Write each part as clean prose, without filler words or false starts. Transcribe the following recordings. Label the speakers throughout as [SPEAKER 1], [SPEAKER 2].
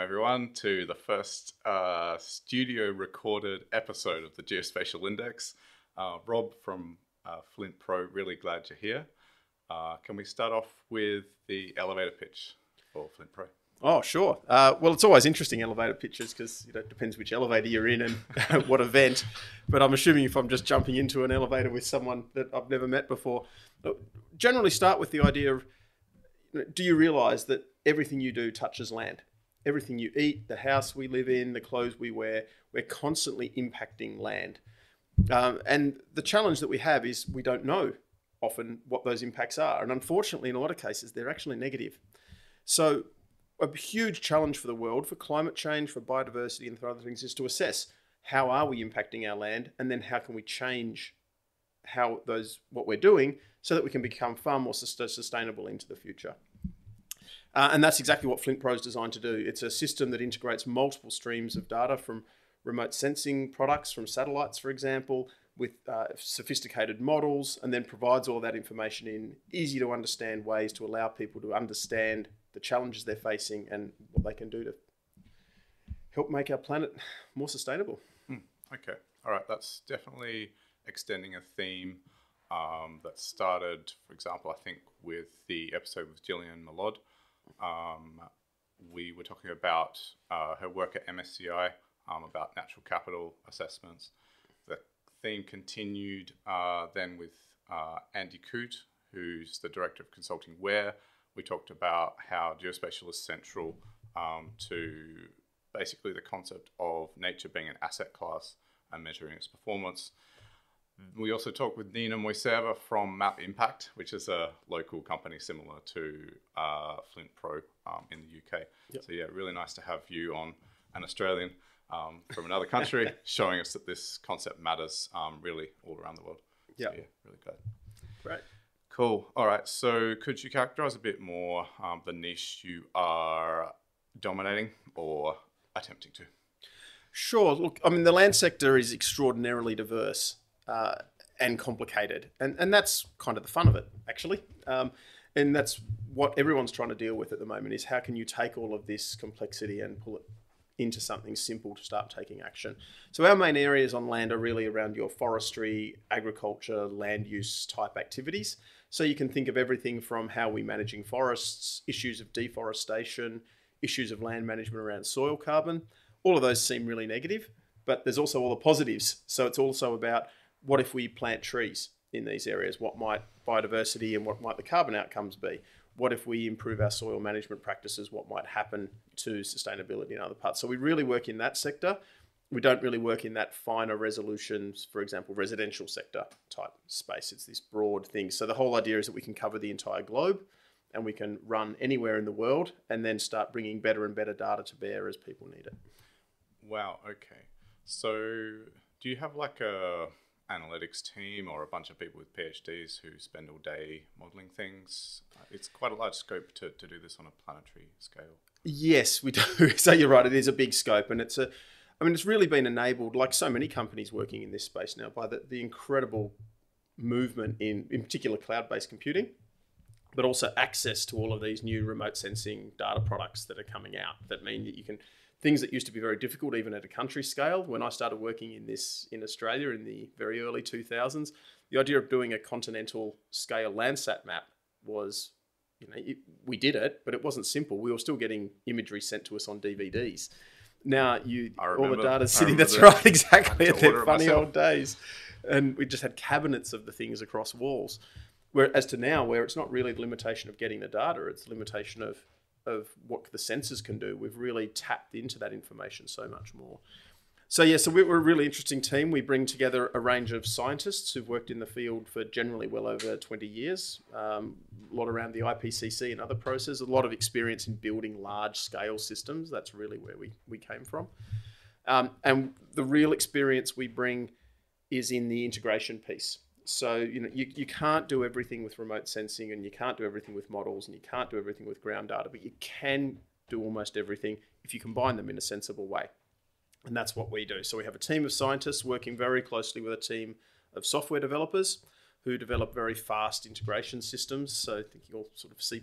[SPEAKER 1] everyone, to the first studio recorded episode of the Geospatial Index. Rob from FLINTpro, really glad you're here. Can we start off with the elevator pitch for FLINTpro?
[SPEAKER 2] Oh, sure. Well, it's always interesting, elevator pitches, because it depends which elevator you're in and what event. But I'm assuming if I'm just jumping into an elevator with someone that I've never met before, generally start with the idea of, do you realise that everything you do touches land? Everything you eat, the house we live in, the clothes we wear, we're constantly impacting land. And the challenge that we have is we don't know often what those impacts are. And unfortunately, in a lot of cases, they're actually negative. So a huge challenge for the world, for climate change, for biodiversity and for other things, is to assess how are we impacting our land, and then how can we change what we're doing so that we can become far more sustainable into the future. And that's exactly what FLINTpro is designed to do. It's a system that integrates multiple streams of data from remote sensing products, from satellites, for example, with sophisticated models, and then provides all that information in easy to understand ways to allow people to understand the challenges they're facing and what they can do to help make our planet more sustainable.
[SPEAKER 1] Okay, all right, that's definitely extending a theme that started, for example, I think with the episode with Gillian Malod. We were talking about her work at MSCI about natural capital assessments. The theme continued then with Andy Coote, who's the Director of Consulting WARE. We talked about how geospatial is central to basically the concept of nature being an asset class and measuring its performance. We also talked with Nina Moiseva from Map Impact, which is a local company similar to FLINTpro in the UK. Yep. So yeah, really nice to have you on, an Australian from another country, showing us that this concept matters really all around the world.
[SPEAKER 2] Yeah,
[SPEAKER 1] so, yeah, really glad.
[SPEAKER 2] Great.
[SPEAKER 1] Cool. All right. So could you characterize a bit more the niche you are dominating or attempting to?
[SPEAKER 2] Sure. Look, I mean, the land sector is extraordinarily diverse and complicated. And that's kind of the fun of it, actually. And that's what everyone's trying to deal with at the moment, is how can you take all of this complexity and pull it into something simple to start taking action. So our main areas on land are really around your forestry, agriculture, land use type activities. So you can think of everything from how we're managing forests, issues of deforestation, issues of land management around soil carbon. All of those seem really negative, but there's also all the positives. So it's also about what if we plant trees in these areas? What might biodiversity and what might the carbon outcomes be? What if we improve our soil management practices? What might happen to sustainability in other parts? So we really work in that sector. We don't really work in that finer resolutions, for example, residential sector type space. It's this broad thing. So the whole idea is that we can cover the entire globe and we can run anywhere in the world and then start bringing better and better data to bear as people need it.
[SPEAKER 1] Wow, okay. So do you have like a analytics team or a bunch of people with PhDs who spend all day modeling things? It's quite a large scope to do this on a planetary scale.
[SPEAKER 2] Yes, we do. So you're right, it is a big scope, and it's really been enabled, like so many companies working in this space now, by the incredible movement in particular cloud-based computing, but also access to all of these new remote sensing data products that are coming out that mean that you can, things that used to be very difficult even at a country scale. When I started working in this in Australia in the very early 2000s, the idea of doing a continental scale Landsat map was, we did it, but it wasn't simple. We were still getting imagery sent to us on DVDs. Now all the data's sitting, that's right, exactly, at their funny old days. And we just had cabinets of the things across walls. Whereas to now, where it's not really the limitation of getting the data, it's the limitation of what the sensors can do. We've really tapped into that information so much more. So yeah, so we're a really interesting team. We bring together a range of scientists who've worked in the field for generally well over 20 years, a lot around the IPCC and other processes, a lot of experience in building large scale systems. That's really where we came from. And the real experience we bring is in the integration piece. So, you can't do everything with remote sensing, and you can't do everything with models, and you can't do everything with ground data, but you can do almost everything if you combine them in a sensible way. And that's what we do. So we have a team of scientists working very closely with a team of software developers who develop very fast integration systems. So thinking all sort of C++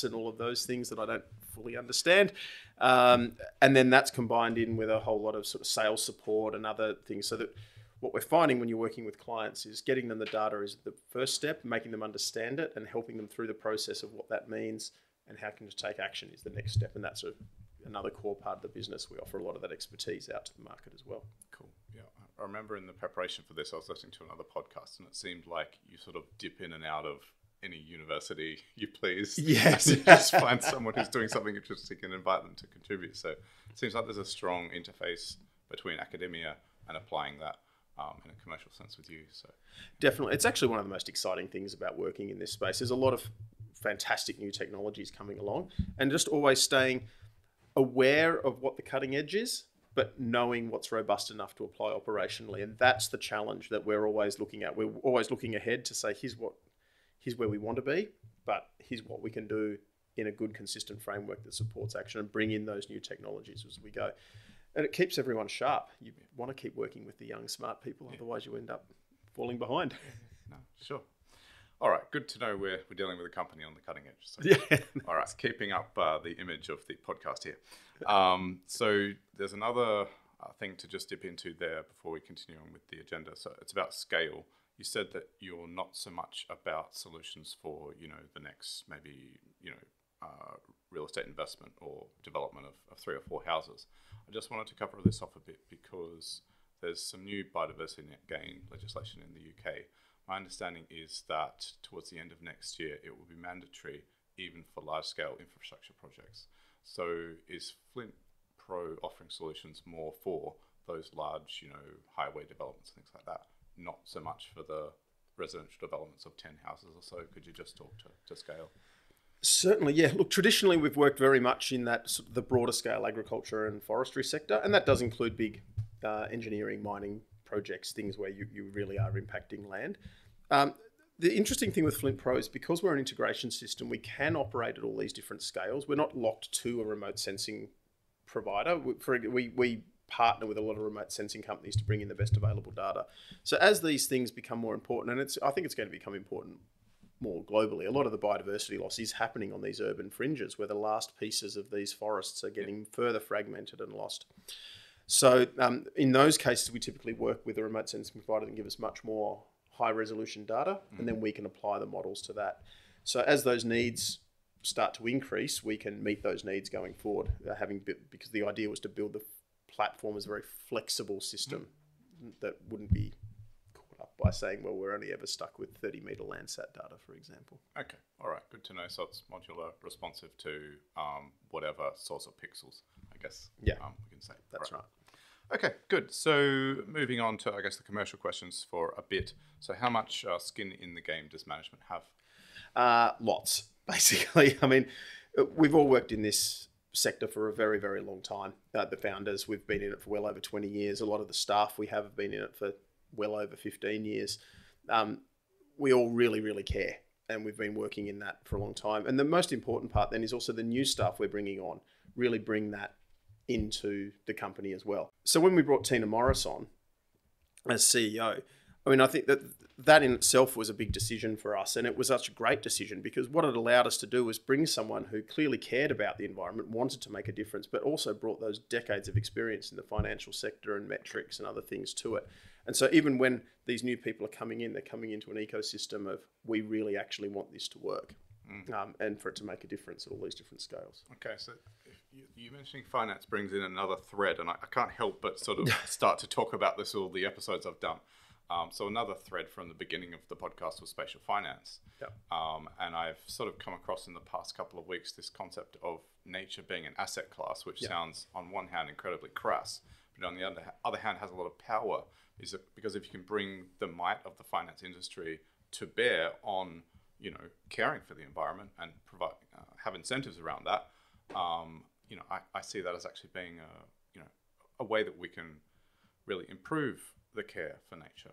[SPEAKER 2] and all of those things that I don't fully understand. And then that's combined in with a whole lot of sort of sales support and other things. So that what we're finding when you're working with clients is getting them the data is the first step, making them understand it and helping them through the process of what that means and how can you take action is the next step. And that's another core part of the business. We offer a lot of that expertise out to the market as well.
[SPEAKER 1] Cool. Yeah. I remember in the preparation for this, I was listening to another podcast and it seemed like you sort of dip in and out of any university you please.
[SPEAKER 2] Yes.
[SPEAKER 1] And you just find someone who's doing something interesting and invite them to contribute. So it seems like there's a strong interface between academia and applying that in a commercial sense with you. So
[SPEAKER 2] definitely. It's actually one of the most exciting things about working in this space. There's a lot of fantastic new technologies coming along and just always staying aware of what the cutting edge is, but knowing what's robust enough to apply operationally. And that's the challenge that we're always looking at. We're always looking ahead to say, here's where we want to be, but here's what we can do in a good, consistent framework that supports action and bring in those new technologies as we go. And it keeps everyone sharp. You want to keep working with the young, smart people, otherwise you end up falling behind.
[SPEAKER 1] No, sure. All right, good to know we're dealing with a company on the cutting edge. So.
[SPEAKER 2] Yeah.
[SPEAKER 1] All right, keeping up the image of the podcast here. So there's another thing to just dip into there before we continue on with the agenda. So it's about scale. You said that you're not so much about solutions for, the next maybe, real estate investment or development of 3 or 4 houses. I just wanted to cover this off a bit because there's some new biodiversity net gain legislation in the UK. My understanding is that towards the end of next year, it will be mandatory even for large-scale infrastructure projects. So is FLINTpro offering solutions more for those large, highway developments, things like that, not so much for the residential developments of 10 houses or so? Could you just talk to scale?
[SPEAKER 2] Certainly, yeah. Look, traditionally we've worked very much in that sort of the broader scale agriculture and forestry sector, and that does include big engineering, mining projects, things where you really are impacting land. The interesting thing with FLINTpro is because we're an integration system, we can operate at all these different scales. We're not locked to a remote sensing provider. We partner with a lot of remote sensing companies to bring in the best available data. So as these things become more important, and I think it's going to become important more globally, a lot of the biodiversity loss is happening on these urban fringes where the last pieces of these forests are getting further fragmented and lost. So in those cases, we typically work with a remote sensing provider and give us much more high resolution data, and then we can apply the models to that. So as those needs start to increase, we can meet those needs going forward, because the idea was to build the platform as a very flexible system that wouldn't be caught up by saying, well, we're only ever stuck with 30-meter Landsat data, for example.
[SPEAKER 1] Okay, all right, good to know. So it's modular, responsive to whatever source of pixels, I guess.
[SPEAKER 2] Yeah,
[SPEAKER 1] we can say.
[SPEAKER 2] That's right.
[SPEAKER 1] Okay, good. So moving on to, I guess, the commercial questions for a bit. So how much skin in the game does management have?
[SPEAKER 2] Lots, basically. I mean, we've all worked in this sector for a very, very long time. The founders, we've been in it for well over 20 years. A lot of the staff we have been in it for well over 15 years. We all really, really care, and we've been working in that for a long time. And the most important part then is also the new staff we're bringing on, really bring that into the company as well. So when we brought Tina Morris on as CEO, I mean, I think that in itself was a big decision for us, and it was such a great decision because what it allowed us to do was bring someone who clearly cared about the environment, wanted to make a difference, but also brought those decades of experience in the financial sector and metrics and other things to it. And so even when these new people are coming in, they're coming into an ecosystem of, we really actually want this to work. And for it to make a difference at all these different scales.
[SPEAKER 1] Okay, so you mentioning finance brings in another thread, and I can't help but sort of start to talk about this all the episodes I've done. So another thread from the beginning of the podcast was spatial finance.
[SPEAKER 2] Yep.
[SPEAKER 1] And I've sort of come across in the past couple of weeks this concept of nature being an asset class, which sounds on one hand incredibly crass, but on the other hand has a lot of power, because if you can bring the might of the finance industry to bear on caring for the environment and provide have incentives around that. I see that as actually being a way that we can really improve the care for nature.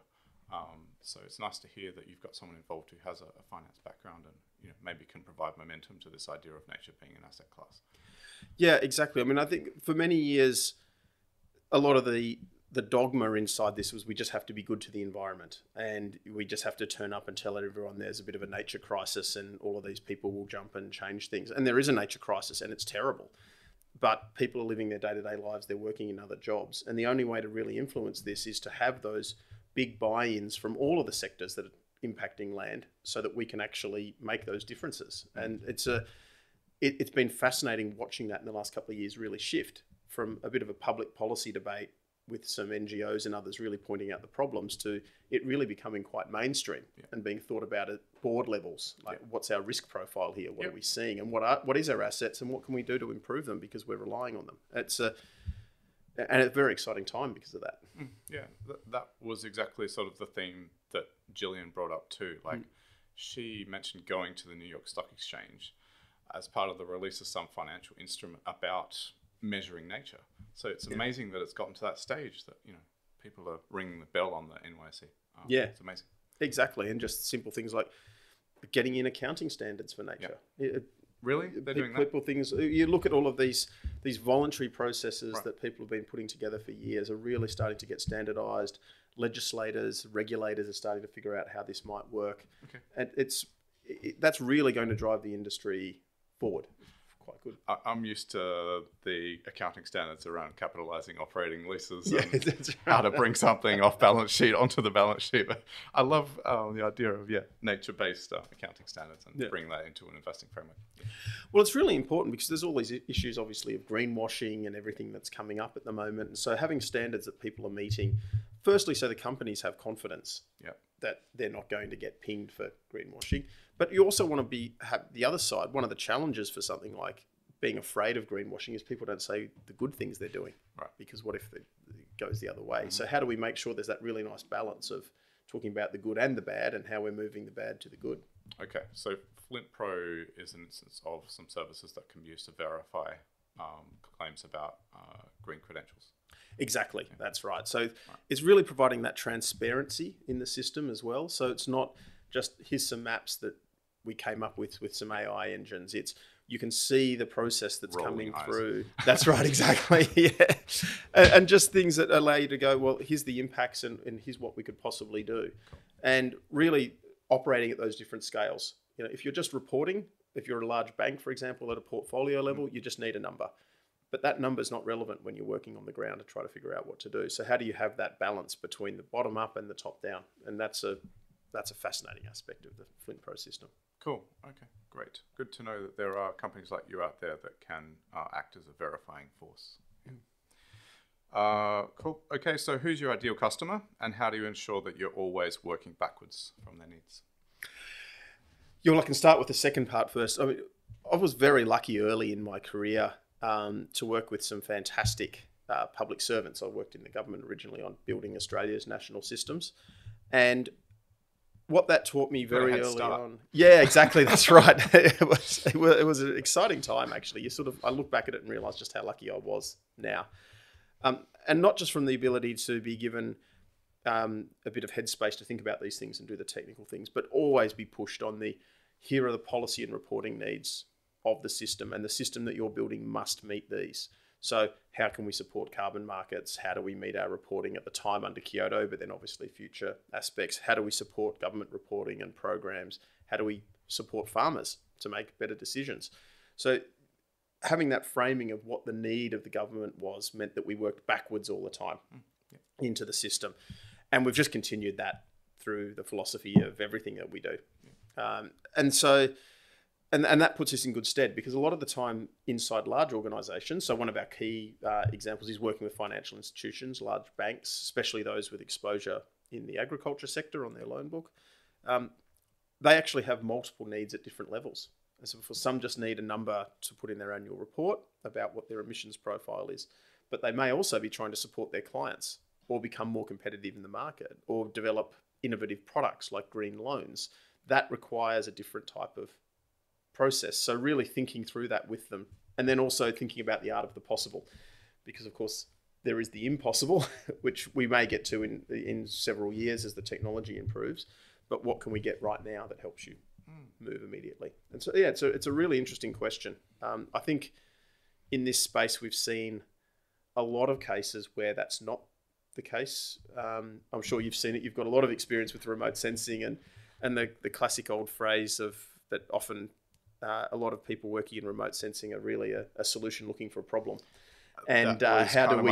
[SPEAKER 1] So it's nice to hear that you've got someone involved who has a finance background and maybe can provide momentum to this idea of nature being an asset class.
[SPEAKER 2] Yeah, exactly. I mean, I think for many years, a lot of the the dogma inside this was we just have to be good to the environment, and we just have to turn up and tell everyone there's a bit of a nature crisis and all of these people will jump and change things. And there is a nature crisis and it's terrible. But people are living their day-to-day lives, they're working in other jobs. And the only way to really influence this is to have those big buy-ins from all of the sectors that are impacting land so that we can actually make those differences. And it's been fascinating watching that in the last couple of years really shift from a bit of a public policy debate with some NGOs and others really pointing out the problems to it really becoming quite mainstream and being thought about at board levels. Like, what's our risk profile here? What are we seeing? And what is our assets and what can we do to improve them because we're relying on them? It's a very exciting time because of that.
[SPEAKER 1] That was exactly sort of the theme that Gillian brought up too. Like, she mentioned going to the New York Stock Exchange as part of the release of some financial instrument about measuring nature. So it's amazing that it's gotten to that stage that, you know, people are ringing the bell on the NYSE. It's amazing.
[SPEAKER 2] Exactly. And just simple things like getting in accounting standards for nature.
[SPEAKER 1] Really? They're doing that?
[SPEAKER 2] People things. You look at all of these voluntary processes that people have been putting together for years are really starting to get standardized. Legislators, regulators are starting to figure out how this might work. And that's really going to drive the industry forward. Quite good.
[SPEAKER 1] I'm used to the accounting standards around capitalizing operating leases and how to bring something off balance sheet onto the balance sheet. But I love the idea of nature-based accounting standards and bring that into an investing framework.
[SPEAKER 2] Well, it's really important because there's all these issues, obviously, of greenwashing and everything that's coming up at the moment. And so having standards that people are meeting, firstly, so the companies have confidence that they're not going to get pinged for greenwashing. But you also want to have the other side. One of the challenges for something like being afraid of greenwashing is people don't say the good things they're doing. Right. Because what if it goes the other way? So how do we make sure there's that really nice balance of talking about the good and the bad and how we're moving the bad to the good?
[SPEAKER 1] Okay, so FLINTpro is an instance of some services that can be used to verify claims about green credentials.
[SPEAKER 2] Exactly, that's right. So it's really providing that transparency in the system as well. So it's not just here's some maps that we came up with some AI engines. It's you can see the process that's coming through. That's right, exactly. And just things that allow you to go, well, here's the impacts and here's what we could possibly do. Cool. And really operating at those different scales. You know, if you're just reporting, if you're a large bank, for example, at a portfolio level, you just need a number. But that number is not relevant when you're working on the ground to try to figure out what to do. So how do you have that balance between the bottom up and the top down? And that's a fascinating aspect of the FLINTpro system.
[SPEAKER 1] Cool. Okay, great. Good to know that there are companies like you out there that can act as a verifying force. Cool. Okay, so who's your ideal customer and how do you ensure that you're always working backwards from their needs?
[SPEAKER 2] I can start with the second part first. I mean, I was very lucky early in my career to work with some fantastic public servants. I worked in the government originally on building Australia's national systems. And what that taught me very early on. Yeah, exactly. That's right. It was an exciting time, actually. I look back at it and realize just how lucky I was now. And not just from the ability to be given a bit of headspace to think about these things and do the technical things, but always be pushed on here are the policy and reporting needs of the system, and the system that you're building must meet these. So how can we support carbon markets? How do we meet our reporting at the time under Kyoto, but then obviously future aspects? How do we support government reporting and programs? How do we support farmers to make better decisions? So having that framing of what the need of the government was meant that we worked backwards all the time into the system. And we've just continued that through the philosophy of everything that we do. And that puts us in good stead because a lot of the time inside large organisations, so one of our key examples is working with financial institutions, large banks, especially those with exposure in the agriculture sector on their loan book. They actually have multiple needs at different levels. And so for some just need a number to put in their annual report about what their emissions profile is, but they may also be trying to support their clients or become more competitive in the market or develop innovative products like green loans. That requires a different type of process. So really thinking through that with them, and then also thinking about the art of the possible, because of course there is the impossible, which we may get to in several years as the technology improves. But what can we get right now that helps you move immediately? And so it's a really interesting question. I think in this space we've seen a lot of cases where that's not the case. I'm sure you've seen it. You've got a lot of experience with remote sensing and the classic old phrase of that often a lot of people working in remote sensing are really a solution looking for a problem. And how do we...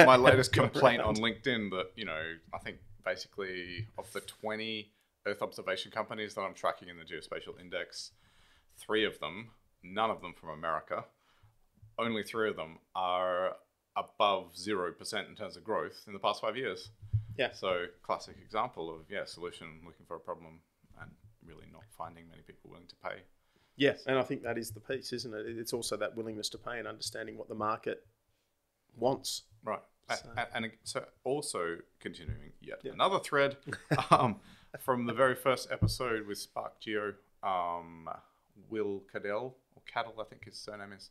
[SPEAKER 1] my latest complaint on LinkedIn that, I think basically of the 20 Earth observation companies that I'm tracking in the Geospatial Index, 3 of them, none of them from America, only 3 of them are above 0% in terms of growth in the past 5 years.
[SPEAKER 2] Yeah.
[SPEAKER 1] So classic example of, solution looking for a problem and really not finding many people willing to pay.
[SPEAKER 2] Yes, and I think that is the piece, isn't it? It's also that willingness to pay and understanding what the market wants.
[SPEAKER 1] Right.
[SPEAKER 2] So,
[SPEAKER 1] and so also continuing another thread from the very first episode with Spark Geo, Will Cadell, or Cadell, I think his surname is.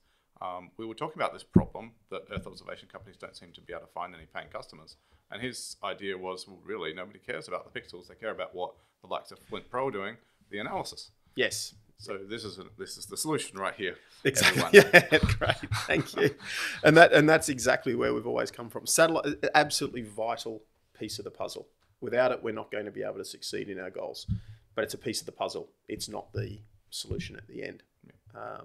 [SPEAKER 1] We were talking about this problem that Earth observation companies don't seem to be able to find any paying customers. And his idea was, well, really, nobody cares about the pixels. They care about what the likes of FLINTpro are doing, the analysis.
[SPEAKER 2] Yes.
[SPEAKER 1] So this is the solution right here.
[SPEAKER 2] Exactly. Yeah, great. Thank you. And that's exactly where we've always come from. Satellite, absolutely vital piece of the puzzle. Without it, we're not going to be able to succeed in our goals. But it's a piece of the puzzle. It's not the solution at the end. Yeah.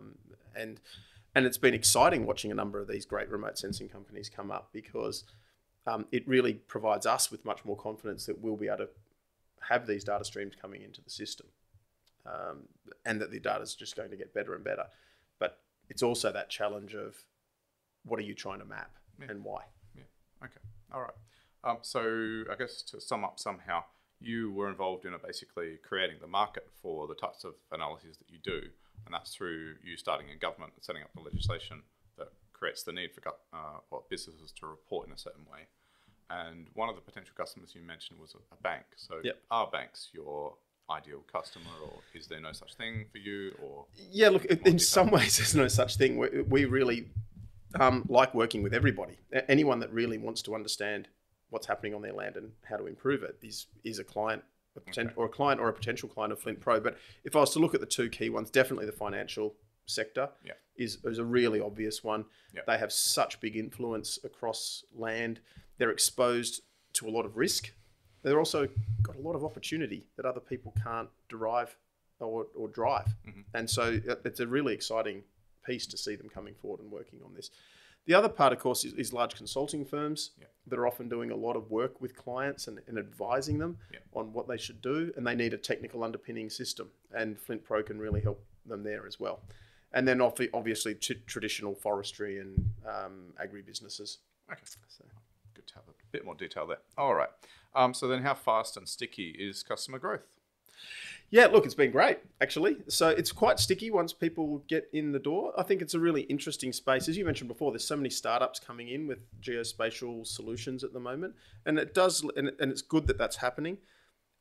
[SPEAKER 2] And it's been exciting watching a number of these great remote sensing companies come up because it really provides us with much more confidence that we'll be able to have these data streams coming into the system. And that the data is just going to get better and better. But it's also that challenge of what are you trying to map and why?
[SPEAKER 1] Yeah. Okay. All right. So I guess to sum up somehow, you were involved in basically creating the market for the types of analyses that you do. And that's through you starting in government and setting up the legislation that creates the need for businesses to report in a certain way. And one of the potential customers you mentioned was a bank. So are banks your ideal customer, or is there no such thing for you? Or
[SPEAKER 2] look, in some ways there's no such thing. We really like working with everybody. Anyone that really wants to understand what's happening on their land and how to improve it is a client, or a potential client of FLINTpro. But if I was to look at the 2 key ones, definitely the financial sector is a really obvious one. They have such big influence across land. They're exposed to a lot of risk. They're also got a lot of opportunity that other people can't derive or drive. Mm-hmm. And so it's a really exciting piece to see them coming forward and working on this. The other part, of course, is large consulting firms that are often doing a lot of work with clients and advising them on what they should do. And they need a technical underpinning system. And FLINTpro can really help them there as well. And then obviously traditional forestry and agribusinesses.
[SPEAKER 1] Okay. So good to have a bit more detail there. All right. So then how fast and sticky is customer growth?
[SPEAKER 2] Yeah, look, it's been great, actually. So it's quite sticky once people get in the door. I think it's a really interesting space. As you mentioned before, there's so many startups coming in with geospatial solutions at the moment. And it's good that that's happening.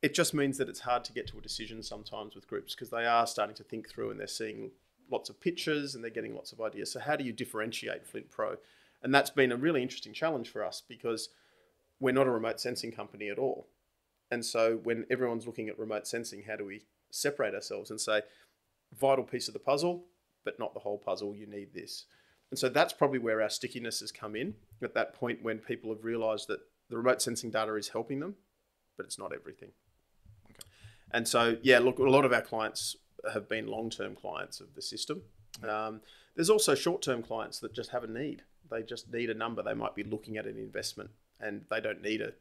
[SPEAKER 2] It just means that it's hard to get to a decision sometimes with groups because they are starting to think through and they're seeing lots of pictures and they're getting lots of ideas. So how do you differentiate FLINTpro? And that's been a really interesting challenge for us because we're not a remote sensing company at all. And so when everyone's looking at remote sensing, how do we separate ourselves and say, vital piece of the puzzle, but not the whole puzzle, you need this. And so that's probably where our stickiness has come in at that point when people have realized that the remote sensing data is helping them, but it's not everything. Okay. And so, look, a lot of our clients have been long-term clients of the system. There's also short-term clients that just have a need. They just need a number. They might be looking at an investment and they don't need a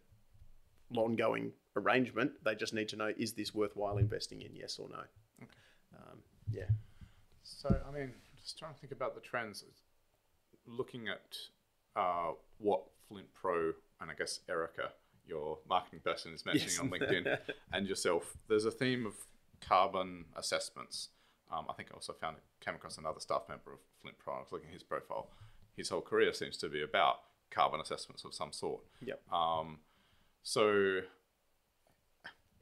[SPEAKER 2] ongoing arrangement. They just need to know, is this worthwhile investing in, yes or no? Okay.
[SPEAKER 1] So, I mean, just trying to think about the trends, looking at what FLINTpro and I guess Erica, your marketing person, is mentioning on LinkedIn, and yourself, there's a theme of carbon assessments. I think I also came across another staff member of FLINTpro. I was looking at his profile. His whole career seems to be about carbon assessments of some sort.
[SPEAKER 2] Yep.
[SPEAKER 1] So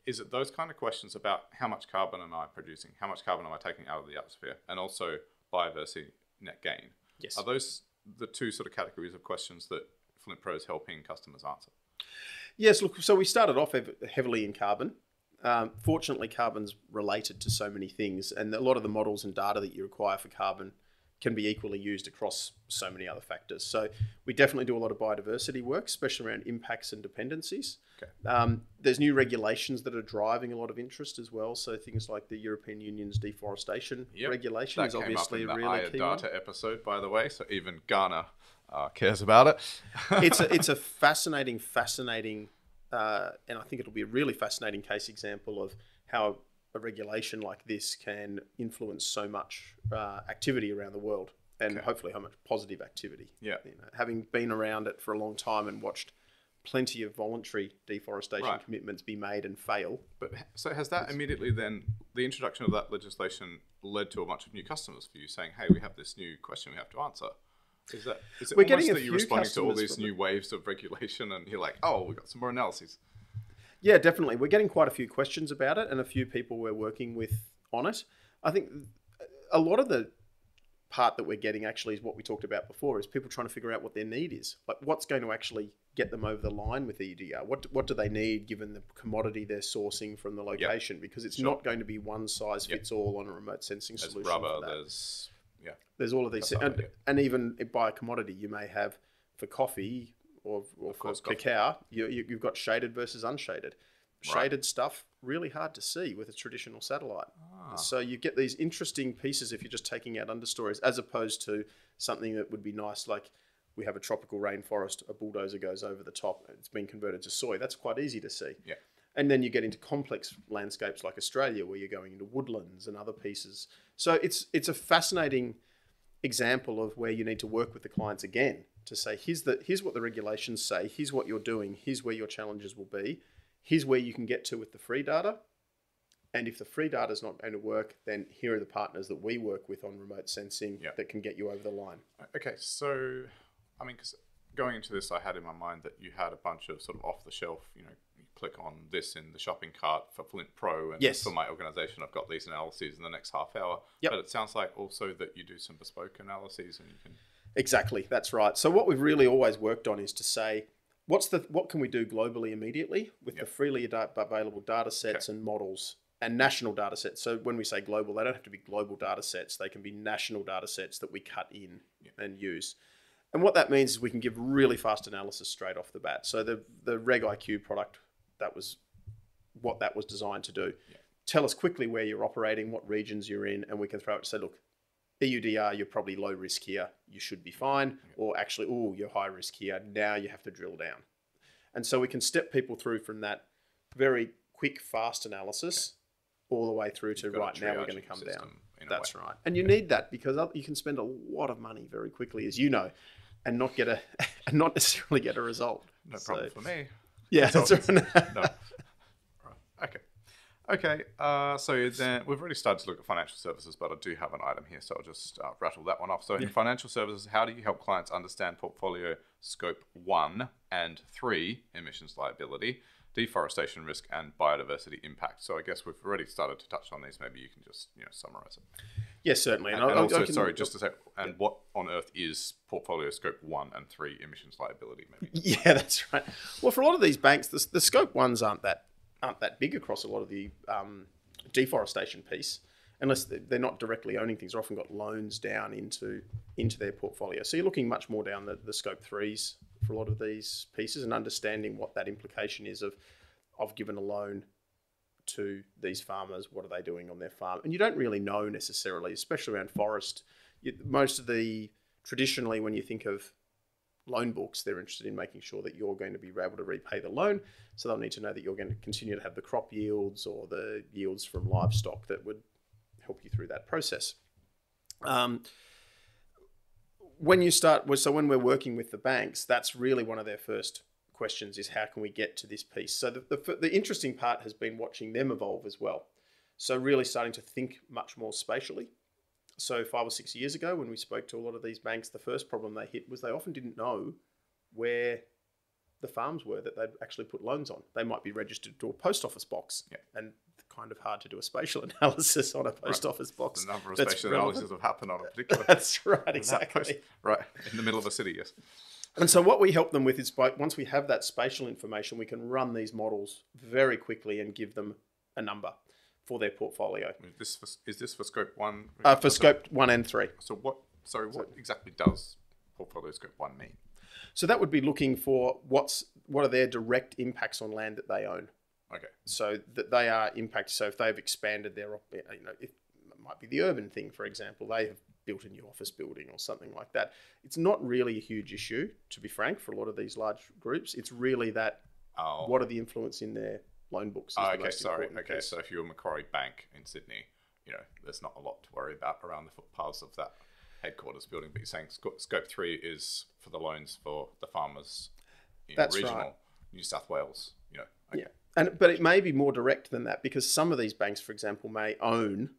[SPEAKER 1] is it those kind of questions about how much carbon am I producing? How much carbon am I taking out of the atmosphere? And also biodiversity net gain.
[SPEAKER 2] Yes.
[SPEAKER 1] Are those the 2 sort of categories of questions that FLINTpro is helping customers answer?
[SPEAKER 2] Yes, look, so we started off heavily in carbon. Fortunately, carbon's related to so many things, and a lot of the models and data that you require for carbon can be equally used across so many other factors. So we definitely do a lot of biodiversity work, especially around impacts and dependencies.
[SPEAKER 1] Okay.
[SPEAKER 2] There's new regulations that are driving a lot of interest as well. So things like the European Union's deforestation regulation is obviously a really key
[SPEAKER 1] data episode, by the way. So even Ghana cares about it.
[SPEAKER 2] It's a fascinating, and I think it'll be a really fascinating case example of how a regulation like this can influence so much activity around the world, and hopefully how much positive activity.
[SPEAKER 1] Yeah.
[SPEAKER 2] Having been around it for a long time and watched plenty of voluntary deforestation commitments be made and fail.
[SPEAKER 1] But so has that immediately then, the introduction of that legislation led to a bunch of new customers for you saying, hey, we have this new question we have to answer? Is it
[SPEAKER 2] We're
[SPEAKER 1] almost
[SPEAKER 2] getting
[SPEAKER 1] that you're responding to all these new waves of regulation and you're like, oh, we've got some more analyses?
[SPEAKER 2] Yeah, definitely. We're getting quite a few questions about it and a few people we're working with on it. I think a lot of the part that we're getting actually is what we talked about before, is people trying to figure out what their need is. Like what's going to actually get them over the line with EUDR? What do they need given the commodity they're sourcing from the location? Because it's not going to be one size fits all on a remote sensing solution.
[SPEAKER 1] There's rubber,
[SPEAKER 2] for that.
[SPEAKER 1] there's
[SPEAKER 2] all of these things. And even by a commodity, you may have for coffee or for cacao, you've got shaded versus unshaded. Shaded stuff, really hard to see with a traditional satellite. So you get these interesting pieces if you're just taking out understories, as opposed to something that would be nice, like we have a tropical rainforest, a bulldozer goes over the top, it's been converted to soy. That's quite easy to see.
[SPEAKER 1] Yeah.
[SPEAKER 2] And then you get into complex landscapes like Australia, where you're going into woodlands and other pieces. So it's a fascinating example of where you need to work with the clients again to say, here's what the regulations say, here's what you're doing, here's where your challenges will be, here's where you can get to with the free data. And if the free data is not going to work, then here are the partners that we work with on remote sensing that can get you over the line.
[SPEAKER 1] Okay, so, I mean, because going into this, I had in my mind that you had a bunch of sort of off-the-shelf, you click on this in the shopping cart for FLINTpro, and for my organization, I've got these analyses in the next half hour. But it sounds like also that you do some bespoke analyses, and you can...
[SPEAKER 2] Exactly, that's right. So what we've really always worked on is to say, what can we do globally immediately with the freely available data sets and models and national data sets. So when we say global, they don't have to be global data sets. They can be national data sets that we cut in and use. And what that means is we can give really fast analysis straight off the bat. So the Reg IQ product, that was what that was designed to do. Yeah. Tell us quickly where you're operating, what regions you're in, and we can throw it and say, look, EUDR, you're probably low risk here, you should be fine. Yeah. Or actually, you're high risk here, now you have to drill down. And so we can step people through from that very quick, fast analysis all the way through to right now we're going to come down. That's right. And you need that because you can spend a lot of money very quickly, as you know, and not necessarily get a result.
[SPEAKER 1] No problem for me.
[SPEAKER 2] Yeah, that's right.
[SPEAKER 1] No. Okay. So then we've already started to look at financial services, but I do have an item here, so I'll just rattle that one off. So in financial services, how do you help clients understand portfolio scope 1 and 3 emissions liability, deforestation risk, and biodiversity impact? So I guess we've already started to touch on these. Maybe you can just summarize it.
[SPEAKER 2] Yes, certainly.
[SPEAKER 1] And also, just to say, what on earth is portfolio scope 1 and 3 emissions liability? Maybe.
[SPEAKER 2] Yeah, that's right. Well, for a lot of these banks, the scope 1s aren't that big across a lot of the deforestation piece, unless they're not directly owning things. They've often got loans down into their portfolio. So you're looking much more down the scope 3s for a lot of these pieces and understanding what that implication is of I've given a loan to these farmers, what are they doing on their farm? And you don't really know necessarily, especially around forest. Most of traditionally when you think of loan books, they're interested in making sure that you're going to be able to repay the loan. So they'll need to know that you're going to continue to have the crop yields or the yields from livestock that would help you through that process. When we're working with the banks, that's really one of their first questions is how can we get to this piece? So the interesting part has been watching them evolve as well. So really starting to think much more spatially. So 5 or 6 years ago, when we spoke to a lot of these banks, the first problem they hit was they often didn't know where the farms were that they'd actually put loans on. They might be registered to a post office box, and kind of hard to do a spatial analysis on a post office box.
[SPEAKER 1] The number of spatial analyses have happened on a particular...
[SPEAKER 2] That's right, exactly.
[SPEAKER 1] Right, in the middle of a city, yes.
[SPEAKER 2] And so what we help them with is once we have that spatial information, we can run these models very quickly and give them a number for their portfolio.
[SPEAKER 1] Is this for scope 1?
[SPEAKER 2] For scope 1 and 3.
[SPEAKER 1] So what Sorry, what exactly does portfolio scope 1 mean?
[SPEAKER 2] So that would be looking for what are their direct impacts on land that they own.
[SPEAKER 1] Okay.
[SPEAKER 2] So that they are impacted. So if they've expanded their, it might be the urban thing, for example, they have built a new office building or something like that. It's not really a huge issue, to be frank, for a lot of these large groups. It's really that what are the influence in their loan books is the most important piece.
[SPEAKER 1] So if you're Macquarie Bank in Sydney, there's not a lot to worry about around the footpaths of that headquarters building, but you're saying scope 3 is for the loans for the farmers in regional New South Wales. Okay.
[SPEAKER 2] Yeah, but it may be more direct than that, because some of these banks, for example, may own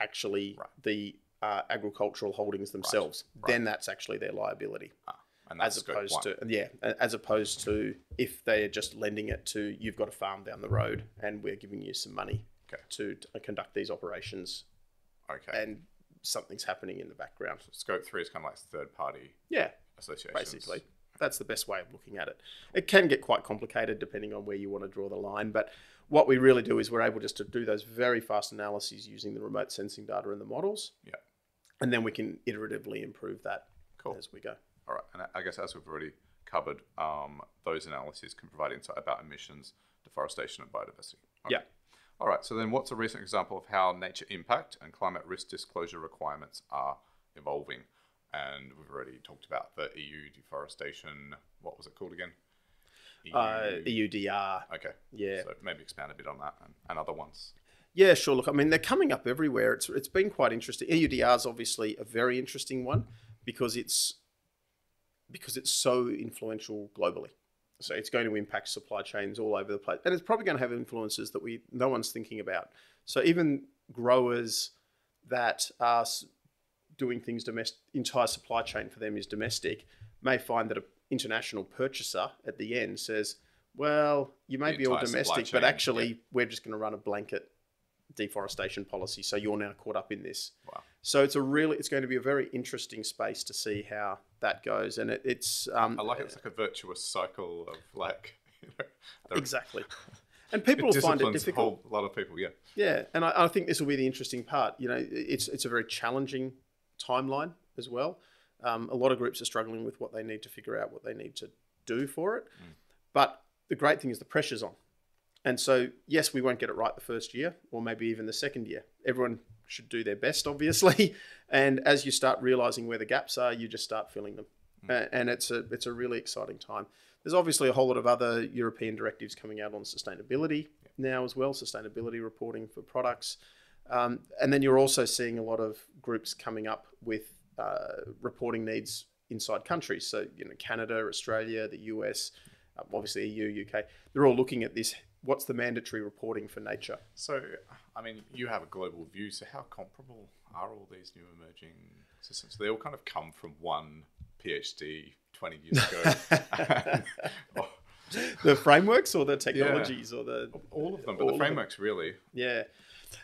[SPEAKER 2] actually the agricultural holdings themselves. Right. Then that's actually their liability.
[SPEAKER 1] And that's
[SPEAKER 2] as opposed to if they are just lending it to, you've got a farm down the road and we're giving you some money to conduct these operations.
[SPEAKER 1] Okay.
[SPEAKER 2] And something's happening in the background. So
[SPEAKER 1] scope 3 is kind of like third party associations.
[SPEAKER 2] Basically. That's the best way of looking at it. It can get quite complicated depending on where you want to draw the line, but what we really do is we're able just to do those very fast analyses using the remote sensing data and the models.
[SPEAKER 1] Yeah.
[SPEAKER 2] And then we can iteratively improve that as we go.
[SPEAKER 1] All right. And I guess as we've already covered, those analyses can provide insight about emissions, deforestation, and biodiversity. Okay.
[SPEAKER 2] Yeah.
[SPEAKER 1] All right. So then what's a recent example of how nature impact and climate risk disclosure requirements are evolving? And we've already talked about the EU deforestation. What was it called again?
[SPEAKER 2] EUDR.
[SPEAKER 1] Okay.
[SPEAKER 2] Yeah.
[SPEAKER 1] So maybe expand a bit on that and other ones.
[SPEAKER 2] Yeah, sure. Look, I mean, they're coming up everywhere. It's been quite interesting. EUDR is obviously a very interesting one because it's so influential globally. So it's going to impact supply chains all over the place. And it's probably going to have influences that no one's thinking about. So even growers that are doing things domestic, entire supply chain for them is domestic, may find that an international purchaser at the end says, well, you may be all domestic, but actually we're just going to run a blanket deforestation policy. So you're now caught up in this.
[SPEAKER 1] Wow.
[SPEAKER 2] So it's going to be a very interesting space to see how that goes. And it's
[SPEAKER 1] I like it's like a virtuous cycle of like,
[SPEAKER 2] exactly. And people will find it difficult.
[SPEAKER 1] A lot of people, yeah.
[SPEAKER 2] Yeah. And I think this will be the interesting part. It's a very challenging timeline as well. A lot of groups are struggling with what they need to figure out, what they need to do for it. But the great thing is the pressure's on. And so, yes, we won't get it right the first year or maybe even the second year. Everyone should do their best, obviously. And as you start realizing where the gaps are, you just start filling them. And it's a really exciting time. There's obviously a whole lot of other European directives coming out on sustainability now as well, sustainability reporting for products. And then you're also seeing a lot of groups coming up with reporting needs inside countries. So, Canada, Australia, the US, obviously EU, UK, they're all looking at this. What's the mandatory reporting for nature?
[SPEAKER 1] So, I mean, you have a global view. So how comparable are all these new emerging systems? They all kind of come from one PhD 20 years ago.
[SPEAKER 2] The frameworks or the technologies or
[SPEAKER 1] all of them, but the frameworks really.
[SPEAKER 2] Yeah.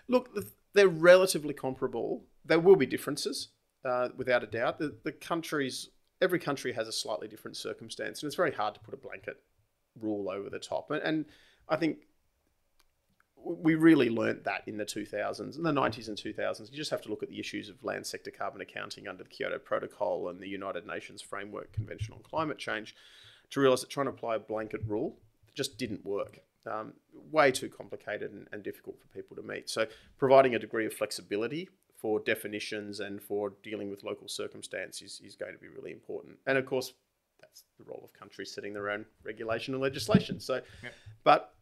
[SPEAKER 2] Look, they're relatively comparable. There will be differences, without a doubt. Every country has a slightly different circumstance, and it's very hard to put a blanket rule over the top. And I think we really learnt that in the 2000s, in the 90s and 2000s. You just have to look at the issues of land sector carbon accounting under the Kyoto Protocol and the United Nations Framework Convention on Climate Change to realise that trying to apply a blanket rule just didn't work. Way too complicated and difficult for people to meet. So providing a degree of flexibility for definitions and for dealing with local circumstances is going to be really important. And of course, that's the role of countries setting their own regulation and legislation. So, but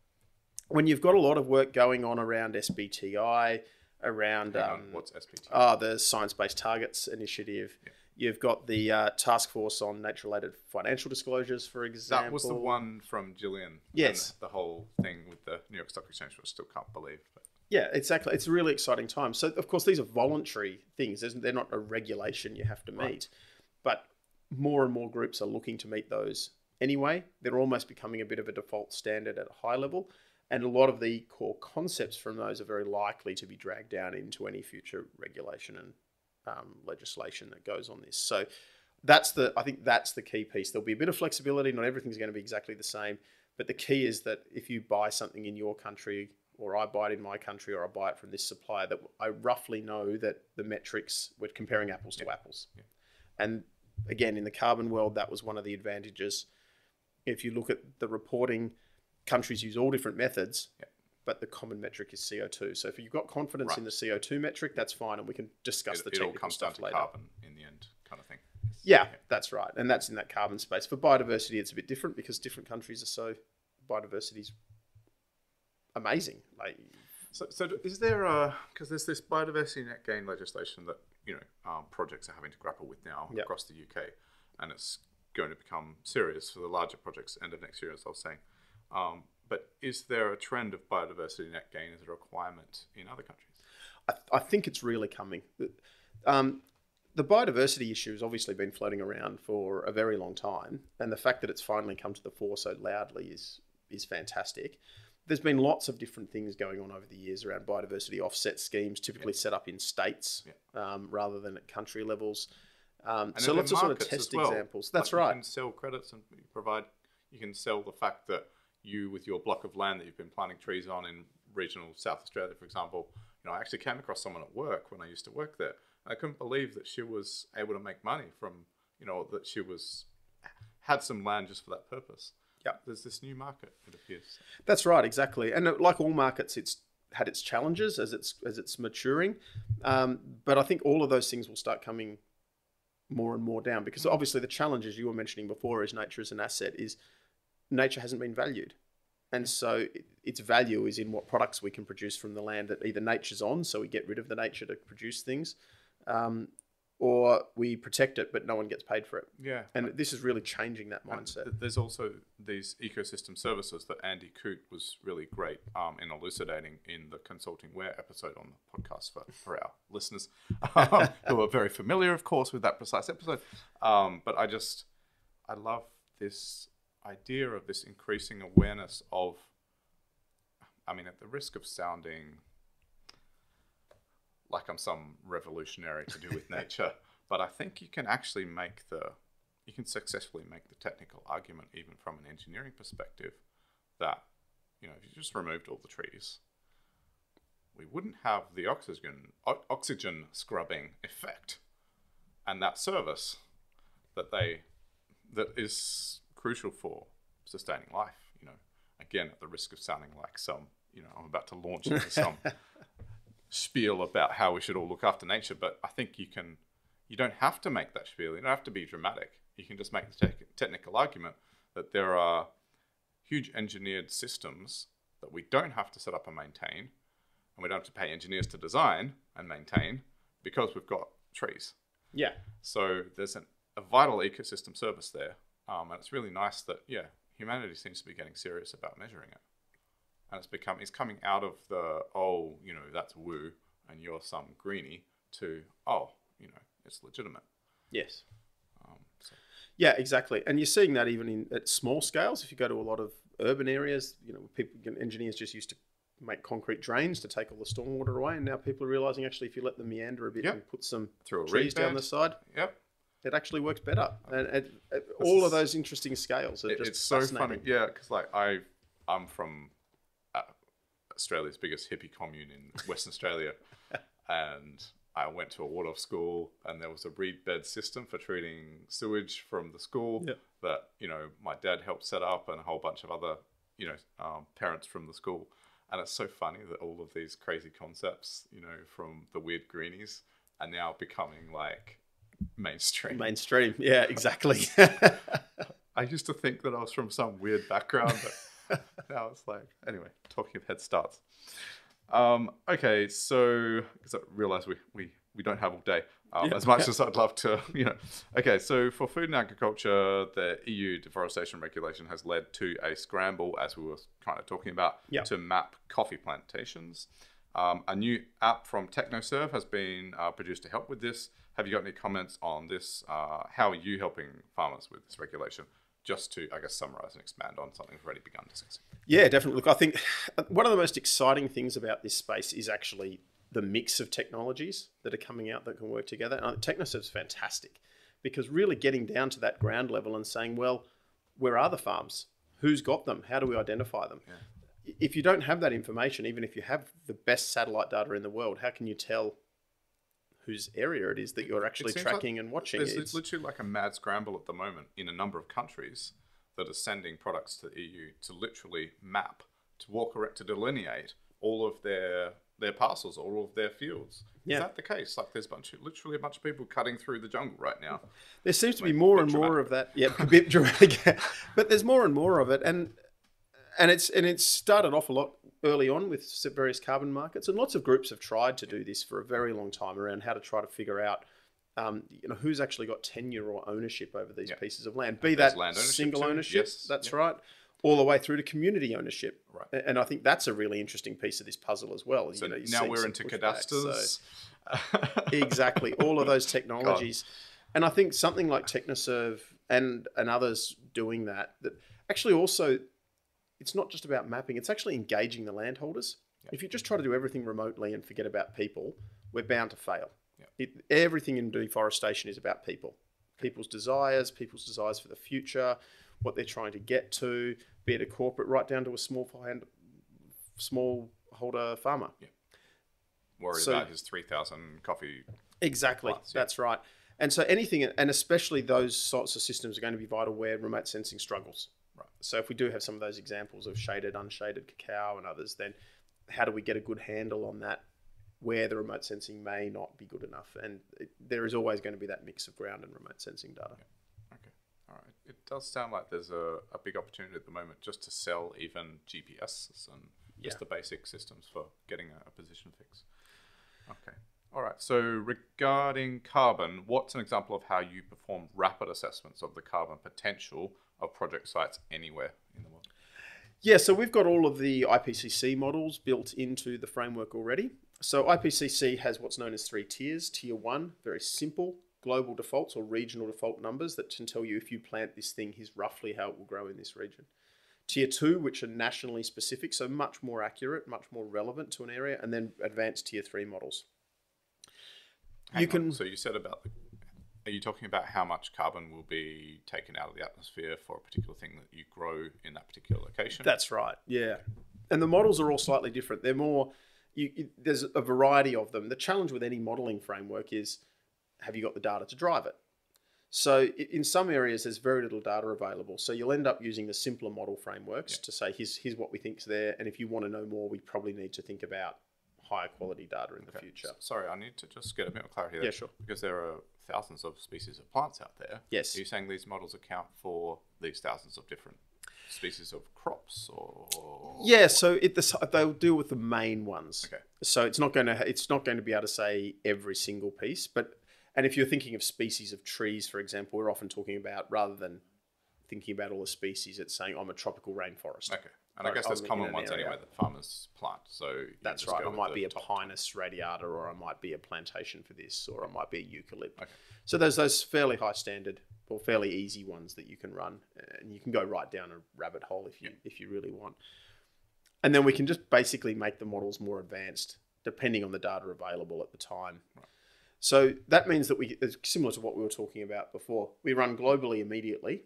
[SPEAKER 2] when you've got a lot of work going on around SBTI, around
[SPEAKER 1] what's SBTI?
[SPEAKER 2] The Science-Based Targets Initiative. Yeah. You've got the Task Force on Nature-Related Financial Disclosures, for example.
[SPEAKER 1] That was the one from Gillian.
[SPEAKER 2] Yes.
[SPEAKER 1] The whole thing with the New York Stock Exchange, which I still can't believe. But.
[SPEAKER 2] Yeah, exactly. It's a really exciting time. So, of course, these are voluntary things. They're not a regulation you have to meet. Right. But more and more groups are looking to meet those anyway. They're almost becoming a bit of a default standard at a high level. And a lot of the core concepts from those are very likely to be dragged down into any future regulation and legislation that goes on this. So I think that's the key piece. There'll be a bit of flexibility. Not everything's going to be exactly the same. But the key is that if you buy something in your country, or I buy it in my country, or I buy it from this supplier, that I roughly know that the metrics, we're comparing apples to apples. Yeah. And again, in the carbon world, that was one of the advantages. If you look at the reporting, countries use all different methods, but the common metric is CO2. So if you've got confidence in the CO2 metric, that's fine, and we can discuss the technical
[SPEAKER 1] it all comes
[SPEAKER 2] stuff
[SPEAKER 1] down to
[SPEAKER 2] later.
[SPEAKER 1] carbon in the end, kind of thing.
[SPEAKER 2] Yeah, that's right. And that's in that carbon space. For biodiversity, it's a bit different because different countries are so... Biodiversity's amazing. Like,
[SPEAKER 1] so is there because there's this biodiversity net gain legislation that projects are having to grapple with now across the UK, and it's going to become serious for the larger projects end of next year, as I was saying. But is there a trend of biodiversity net gain as a requirement in other countries?
[SPEAKER 2] I think it's really coming. The biodiversity issue has obviously been floating around for a very long time, and the fact that it's finally come to the fore so loudly is fantastic. There's been lots of different things going on over the years around biodiversity offset schemes, typically set up in states rather than at country levels. So lots of sort of test examples. That's right.
[SPEAKER 1] You can sell credits and you can sell the fact that you, with your block of land that you've been planting trees on in regional South Australia, for example, I actually came across someone at work when I used to work there. I couldn't believe that she was able to make money from, that she had some land just for that purpose. Yeah, there's this new market, it appears.
[SPEAKER 2] That's right, exactly. And like all markets, it's had its challenges as it's maturing. But I think all of those things will start coming more and more down, because obviously the challenges you were mentioning before is nature as an asset is nature hasn't been valued. And so its value is in what products we can produce from the land that either nature's on, so we get rid of the nature to produce things, or we protect it, but no one gets paid for it.
[SPEAKER 1] Yeah.
[SPEAKER 2] And this is really changing that mindset.
[SPEAKER 1] And there's also these ecosystem services that Andy Coote was really great in elucidating in the Consulting Where episode on the podcast for our listeners who are very familiar, of course, with that precise episode. But I love this idea of this increasing awareness of, at the risk of sounding like I'm some revolutionary to do with nature, but I think you can actually successfully make the technical argument, even from an engineering perspective, that, if you just removed all the trees, we wouldn't have the oxygen scrubbing effect and that service that is crucial for sustaining life. Again, at the risk of sounding like some, I'm about to launch into some spiel about how we should all look after nature, but I think you don't have to make that spiel. You don't have to be dramatic. You can just make the technical argument that there are huge engineered systems that we don't have to set up and maintain, and we don't have to pay engineers to design and maintain because we've got trees. Yeah. So there's a vital ecosystem service there, and it's really nice that humanity seems to be getting serious about measuring it. And it's coming out of the, that's woo, and you're some greenie, to, it's legitimate.
[SPEAKER 2] Yes. Yeah, exactly. And you're seeing that even at small scales. If you go to a lot of urban areas, engineers just used to make concrete drains to take all the stormwater away. And now people are realizing, actually, if you let them meander a bit and put some trees down the side, it actually works better. And all of those interesting scales are just
[SPEAKER 1] it's so funny. Yeah, because I'm from Australia's biggest hippie commune in Western Australia, and I went to a Waldorf school, and there was a reed bed system for treating sewage from the school that my dad helped set up, and a whole bunch of other parents from the school. And it's so funny that all of these crazy concepts from the weird greenies are now becoming like mainstream.
[SPEAKER 2] Yeah, exactly.
[SPEAKER 1] I used to think that I was from some weird background, but now it's like, anyway, talking of head starts. Okay, so because I realise we don't have all day as much as I'd love to, Okay, so for food and agriculture, the EU deforestation regulation has led to a scramble, as we were kind of talking about, to map coffee plantations. A new app from TechnoServe has been produced to help with this. Have you got any comments on this? How are you helping farmers with this regulation? Just to, I guess, summarize and expand on something we've already begun discussing.
[SPEAKER 2] Yeah, definitely. Look, I think one of the most exciting things about this space is actually the mix of technologies that are coming out that can work together. And TechnoServe's fantastic, because really getting down to that ground level and saying, well, where are the farms? Who's got them? How do we identify them? Yeah. If you don't have that information, even if you have the best satellite data in the world, how can you tell whose area it is that you're actually tracking and watching.
[SPEAKER 1] It's literally like a mad scramble at the moment in a number of countries that are sending products to the EU to literally map, to walk around, to delineate all of their parcels, all of their fields.
[SPEAKER 2] Yeah.
[SPEAKER 1] Is that the case? Like there's literally a bunch of people cutting through the jungle right now.
[SPEAKER 2] There seems to be more and more of that. Yeah, a bit dramatic. But there's more and more of it, and it's started off a lot early on with various carbon markets, and lots of groups have tried to do this for a very long time around how to try to figure out who's actually got tenure or ownership over these pieces of land. Be that single ownership, that's right, all the way through to community ownership.
[SPEAKER 1] Right.
[SPEAKER 2] And I think that's a really interesting piece of this puzzle as well.
[SPEAKER 1] So now we're into cadasters.
[SPEAKER 2] So, exactly, all of those technologies. And I think something like Technoserve and others doing that actually also, it's not just about mapping, it's actually engaging the landholders. Yeah. If you just try to do everything remotely and forget about people, we're bound to fail. Yeah. Everything in deforestation is about people. People's desires for the future, what they're trying to get to, be it a corporate right down to a smallholder farmer. Yeah.
[SPEAKER 1] Worried about his 3,000 coffee.
[SPEAKER 2] Exactly, plants, that's right. And so anything, and especially those sorts of systems are going to be vital where remote sensing struggles. Right. So if we do have some of those examples of shaded, unshaded cacao and others, then how do we get a good handle on that where the remote sensing may not be good enough? And there is always going to be that mix of ground and remote sensing data.
[SPEAKER 1] Yeah. Okay. All right. It does sound like there's a big opportunity at the moment just to sell even GPSs and just the basic systems for getting a position fix. Okay. All right. So regarding carbon, what's an example of how you perform rapid assessments of the carbon potential of project sites anywhere in the world?
[SPEAKER 2] Yeah, so we've got all of the IPCC models built into the framework already. So IPCC has what's known as 3 tiers. Tier 1, very simple, global defaults or regional default numbers that can tell you if you plant this thing, here's roughly how it will grow in this region. Tier 2, which are nationally specific, so much more accurate, much more relevant to an area, and then advanced Tier 3 models.
[SPEAKER 1] So you said about are you talking about how much carbon will be taken out of the atmosphere for a particular thing that you grow in that particular location?
[SPEAKER 2] That's right, yeah. And the models are all slightly different. They're more, there's a variety of them. The challenge with any modeling framework is, have you got the data to drive it? So in some areas, there's very little data available. So you'll end up using the simpler model frameworks to say, here's what we think's there. And if you want to know more, we probably need to think about higher quality data in the future.
[SPEAKER 1] Sorry, I need to just get a bit of clarity there.
[SPEAKER 2] Yeah, sure.
[SPEAKER 1] Because there are thousands of species of plants out there.
[SPEAKER 2] Yes.
[SPEAKER 1] Are you saying these models account for these thousands of different species of crops, or?
[SPEAKER 2] Yeah, so they'll deal with the main ones.
[SPEAKER 1] Okay.
[SPEAKER 2] So it's not going to be able to say every single piece, and if you're thinking of species of trees, for example, we're often talking about, rather than thinking about all the species, it's saying I'm a tropical rainforest.
[SPEAKER 1] Okay. And I guess there's common ones anyway that farmers plant. So
[SPEAKER 2] that's right. I might be a Pinus radiata, or I might be a plantation for this, or I might be a eucalypt. Okay. So there's those fairly high standard or fairly easy ones that you can run, and you can go right down a rabbit hole if you really want. And then we can just basically make the models more advanced depending on the data available at the time. Right. So that means that it's similar to what we were talking about before. We run globally immediately.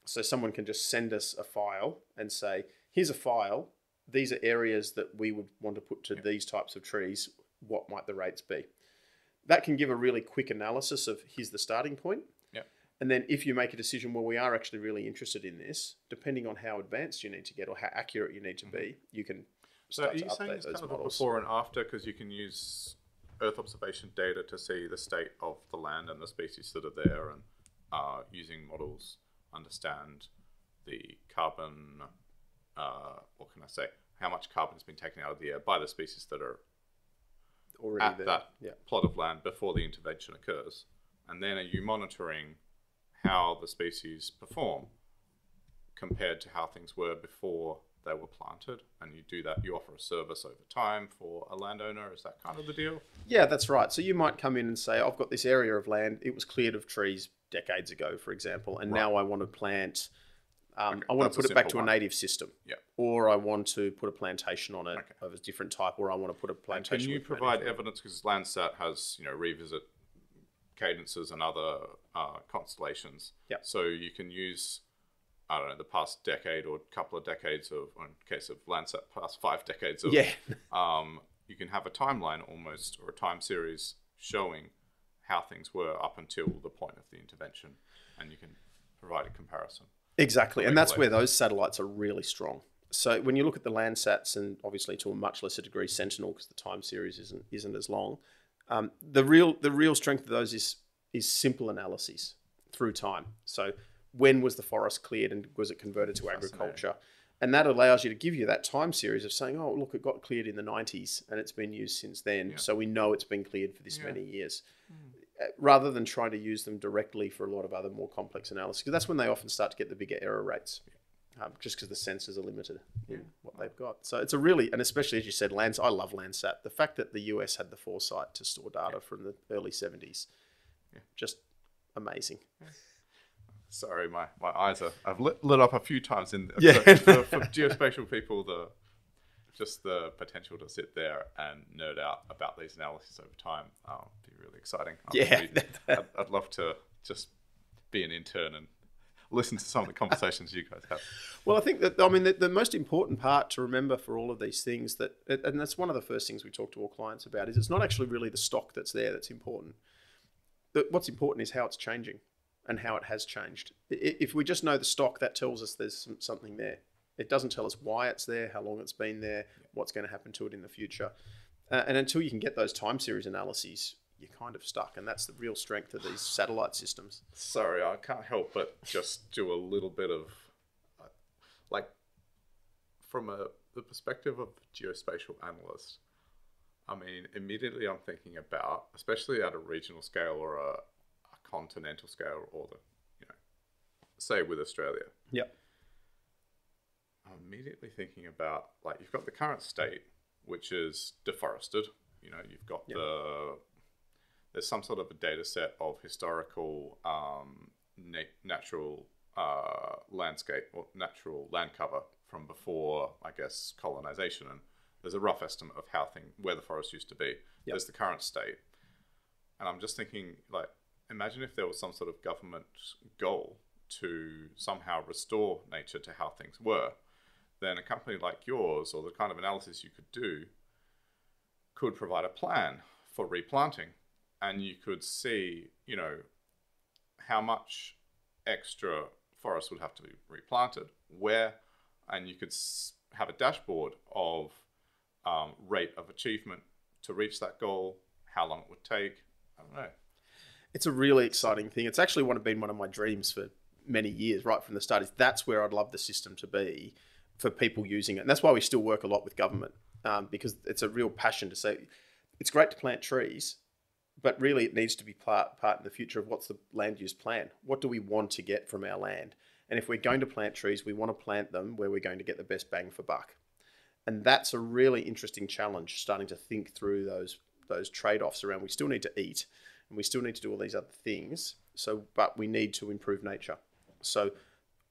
[SPEAKER 2] So someone can just send us a file and say, here's a file. These are areas that we would want to put to these types of trees. What might the rates be? That can give a really quick analysis of here's the starting point.
[SPEAKER 1] Yep.
[SPEAKER 2] And then if you make a decision, well, we are actually really interested in this, depending on how advanced you need to get or how accurate you need to be, you can start to update those models. So are you saying it's kind of
[SPEAKER 1] before and after, because you can use Earth observation data to see the state of the land and the species that are there, and using models understand the carbon, what can I say, how much carbon has been taken out of the air by the species that are
[SPEAKER 2] already
[SPEAKER 1] at that plot of land before the intervention occurs. And then are you monitoring how the species perform compared to how things were before they were planted? And you do that, you offer a service over time for a landowner. Is that kind of the deal?
[SPEAKER 2] Yeah, that's right. So you might come in and say, I've got this area of land, it was cleared of trees decades ago, for example, and now I want to plant, I want to put it back to a native system, or I want to put a plantation on it of a different type, or I want to put a plantation.
[SPEAKER 1] And can you provide evidence, because Landsat has revisit cadences and other constellations, so you can use, I don't know, the past decade or couple of decades of, or in case of Landsat, past 5 decades of, you can have a timeline almost, or a time series showing how things were up until the point of the intervention, and you can provide a comparison.
[SPEAKER 2] Exactly, and that's where those satellites are really strong. So when you look at the Landsats, and obviously to a much lesser degree Sentinel, because the time series isn't as long, the real strength of those is simple analyses through time. So when was the forest cleared and was it converted to agriculture? And that allows you to give you that time series of saying, oh, look, it got cleared in the 90s and it's been used since then. Yeah. So we know it's been cleared for this many years. Rather than trying to use them directly for a lot of other more complex analysis. Because that's when they often start to get the bigger error rates. Just because the sensors are limited in what they've got. So it's a really, and especially as you said, I love Landsat. The fact that the US had the foresight to store data from the early 70s, just amazing.
[SPEAKER 1] Sorry, my eyes I've lit up a few times in
[SPEAKER 2] for
[SPEAKER 1] geospatial people, just the potential to sit there and nerd out about these analyses over time be really exciting. I'd love to just be an intern and listen to some of the conversations you guys have.
[SPEAKER 2] Well, I think that, the most important part to remember for all of these things, and that's one of the first things we talk to all clients about, is it's not actually really the stock that's there that's important. What's important is how it's changing and how it has changed. If we just know the stock, that tells us there's something there. It doesn't tell us why it's there, how long it's been there, what's going to happen to it in the future. And until you can get those time series analyses, you're kind of stuck. And that's the real strength of these satellite systems.
[SPEAKER 1] Sorry, I can't help but just do a little bit of, from the perspective of geospatial analyst, immediately I'm thinking about, especially at a regional scale or a continental scale, or say with Australia.
[SPEAKER 2] Yep.
[SPEAKER 1] I'm immediately thinking about, you've got the current state, which is deforested. You've got there's some sort of a data set of historical natural landscape or natural land cover from before, I guess, colonization. And there's a rough estimate of where the forest used to be. Yep. There's the current state. And I'm just thinking, imagine if there was some sort of government goal to somehow restore nature to how things were. Then a company like yours, or the kind of analysis you could do, could provide a plan for replanting. And you could see, how much extra forest would have to be replanted, where, and you could have a dashboard of rate of achievement to reach that goal, how long it would take. I don't know.
[SPEAKER 2] It's a really exciting thing. It's actually been one of my dreams for many years, right from the start. That's where I'd love the system to be for people using it. And that's why we still work a lot with government, because it's a real passion to say, it's great to plant trees, but really it needs to be part in the future of what's the land use plan. What do we want to get from our land? And if we're going to plant trees, we want to plant them where we're going to get the best bang for buck. And that's a really interesting challenge, starting to think through those trade-offs around, we still need to eat and we still need to do all these other things. But we need to improve nature. So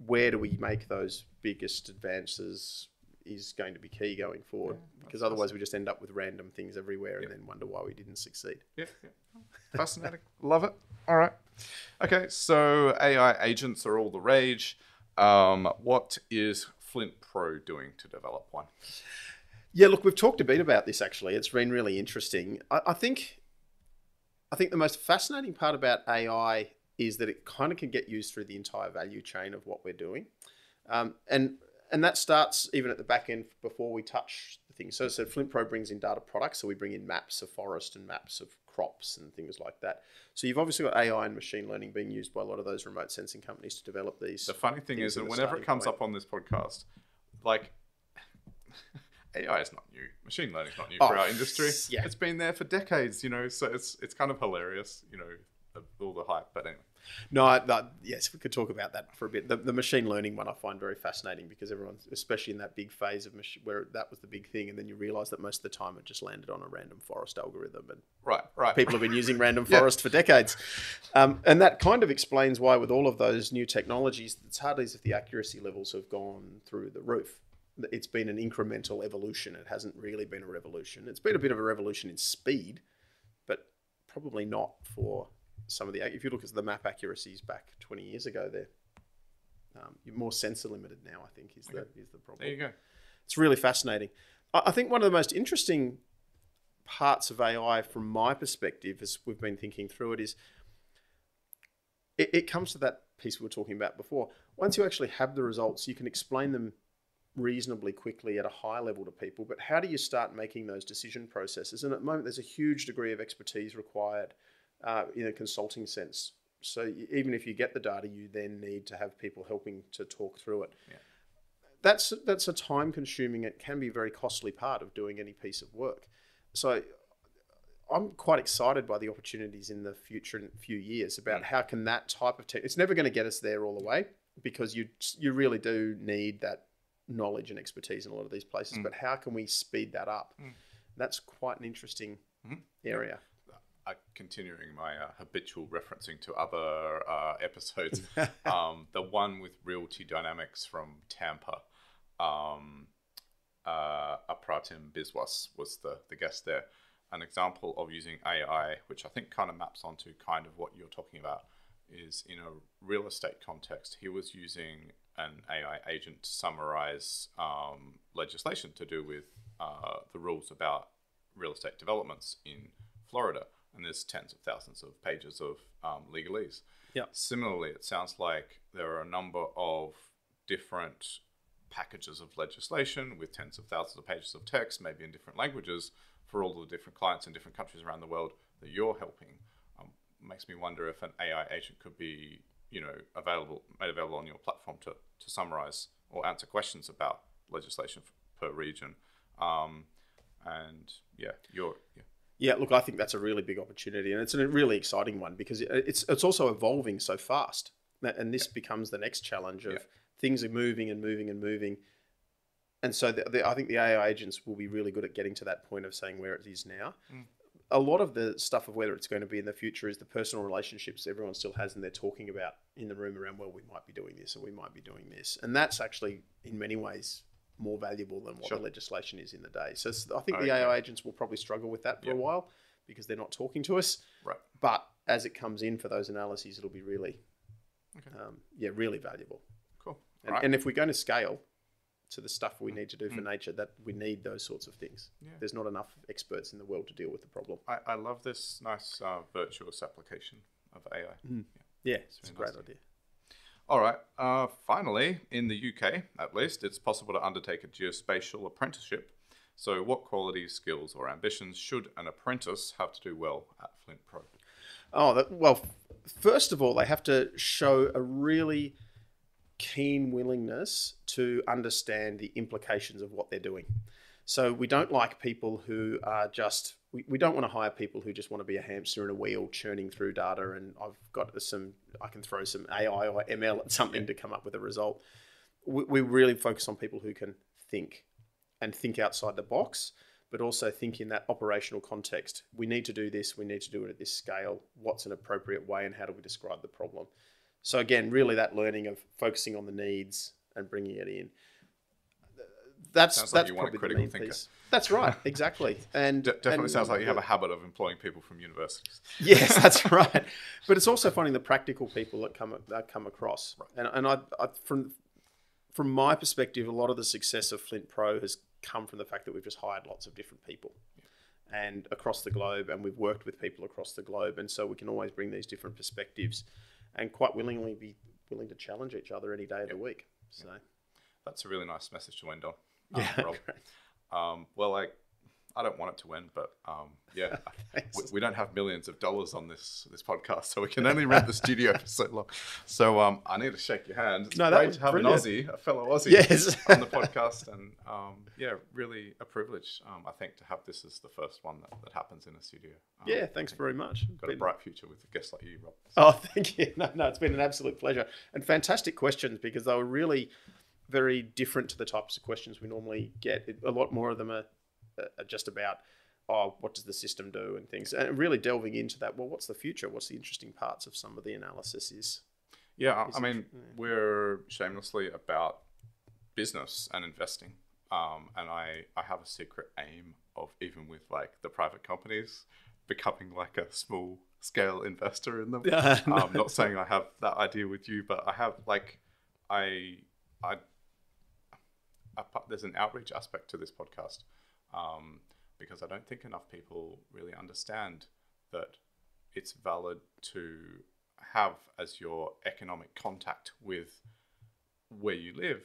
[SPEAKER 2] where do we make those biggest advances is going to be key going forward, because otherwise we just end up with random things everywhere and then wonder why we didn't succeed.
[SPEAKER 1] Yeah. Fascinating. Love it. All right. Okay, so AI agents are all the rage. What is FLINTpro doing to develop one?
[SPEAKER 2] Yeah, look, we've talked a bit about this actually. It's been really interesting. I think the most fascinating part about AI is that it kind of can get used through the entire value chain of what we're doing. And that starts even at the back end before we touch the things. So FLINTpro brings in data products. So we bring in maps of forest and maps of crops and things like that. So you've obviously got AI and machine learning being used by a lot of those remote sensing companies to develop these.
[SPEAKER 1] The funny thing is that whenever it comes up on this podcast, AI is not new. Machine learning is not new for our industry. Yeah. It's been there for decades, so it's kind of hilarious, all the hype, but anyway.
[SPEAKER 2] Yes, we could talk about that for a bit. The machine learning one I find very fascinating, because everyone, especially in that big phase of where that was the big thing, and then you realise that most of the time it just landed on a random forest algorithm, and
[SPEAKER 1] right.
[SPEAKER 2] People have been using random forest for decades, and that kind of explains why with all of those new technologies, it's hardly as if the accuracy levels have gone through the roof. It's been an incremental evolution. It hasn't really been a revolution. It's been a bit of a revolution in speed, but probably not for some of if you look at the map accuracies back 20 years ago, you're more sensor limited now, I think, is the problem.
[SPEAKER 1] There you go.
[SPEAKER 2] It's really fascinating. I think one of the most interesting parts of AI from my perspective, as we've been thinking through it, is it comes to that piece we were talking about before. Once you actually have the results, you can explain them reasonably quickly at a high level to people, but how do you start making those decision processes? And at the moment, there's a huge degree of expertise required in a consulting sense. So even if you get the data, you then need to have people helping to talk through it.
[SPEAKER 1] Yeah.
[SPEAKER 2] That's a time-consuming, it can be a very costly part of doing any piece of work. So I'm quite excited by the opportunities in the future in a few years about how can that type of tech, it's never going to get us there all the way, because you really do need that knowledge and expertise in a lot of these places, but how can we speed that up? That's quite an interesting area.
[SPEAKER 1] Continuing my habitual referencing to other episodes, the one with Realty Dynamics from Tampa, Apratim Biswas was the guest there. An example of using AI, which I think kind of maps onto kind of what you're talking about, is in a real estate context. He was using an AI agent to summarize legislation to do with the rules about real estate developments in Florida. And there's tens of thousands of pages of legalese.
[SPEAKER 2] Yeah.
[SPEAKER 1] Similarly, it sounds like there are a number of different packages of legislation with tens of thousands of pages of text, maybe in different languages, for all the different clients in different countries around the world that you're helping. Makes me wonder if an AI agent could be, made available on your platform to summarize or answer questions about legislation per region.
[SPEAKER 2] Yeah, look, I think that's a really big opportunity, and it's a really exciting one because it's also evolving so fast, and this becomes the next challenge of things are moving and moving and moving, and so I think the AI agents will be really good at getting to that point of saying where it is now. A lot of the stuff of whether it's going to be in the future is the personal relationships everyone still has, and they're talking about in the room around, well, we might be doing this or we might be doing this, and that's actually in many ways more valuable than what the legislation is in the day. So I think the AI agents will probably struggle with that for a while because they're not talking to us.
[SPEAKER 1] Right.
[SPEAKER 2] But as it comes in for those analyses, it'll be really, really valuable.
[SPEAKER 1] Cool.
[SPEAKER 2] And if we're going to scale to the stuff we need to do for nature, that we need those sorts of things. Yeah. There's not enough experts in the world to deal with the problem.
[SPEAKER 1] I love this nice virtuous application of AI.
[SPEAKER 2] Yeah, it's a great idea.
[SPEAKER 1] All right. Finally, in the UK, at least, it's possible to undertake a geospatial apprenticeship. So what qualities, skills, or ambitions should an apprentice have to do well at FLINTpro?
[SPEAKER 2] Well, first of all, they have to show a really keen willingness to understand the implications of what they're doing. So we don't like people who are just... We don't want to hire people who just want to be a hamster in a wheel churning through data and I can throw some AI or ML at something to come up with a result. We really focus on people who can think and think outside the box, but also think in that operational context. We need to do this. We need to do it at this scale. What's an appropriate way and how do we describe the problem? So again, really that learning of focusing on the needs and bringing it in. That's
[SPEAKER 1] like you want
[SPEAKER 2] probably
[SPEAKER 1] a critical
[SPEAKER 2] the main
[SPEAKER 1] thinker.
[SPEAKER 2] piece. That's right, exactly. And
[SPEAKER 1] definitely sounds like you have a habit of employing people from universities.
[SPEAKER 2] Yes, that's right. But it's also finding the practical people that come across. Right. And I from my perspective, a lot of the success of FLINTpro has come from the fact that we've just hired lots of different people, and across the globe, and we've worked with people across the globe, and so we can always bring these different perspectives, and quite willingly be willing to challenge each other any day of the week. So
[SPEAKER 1] that's a really nice message to end on.
[SPEAKER 2] Rob.
[SPEAKER 1] Well, I don't want it to end, but we don't have millions of dollars on this podcast, so we can only rent the studio for so long. So I need to shake your hand. It's great to have an Aussie, a fellow Aussie, on the podcast, and really a privilege, I think, to have this as the first one that happens in a studio.
[SPEAKER 2] Thanks very much.
[SPEAKER 1] Got a bright future with a guest like you, Rob.
[SPEAKER 2] Oh, thank you. No, it's been an absolute pleasure, and fantastic questions because they were really very different to the types of questions we normally get. A lot more of them are just about, what does the system do and things, and really delving into that. Well, what's the future? What's the interesting parts of some of the analysis is?
[SPEAKER 1] We're shamelessly about business and investing, and I have a secret aim of, even with like the private companies, becoming like a small scale investor in them. I'm not saying I have that idea with you, but I have there's an outreach aspect to this podcast. because I don't think enough people really understand that it's valid to have as your economic contact with where you live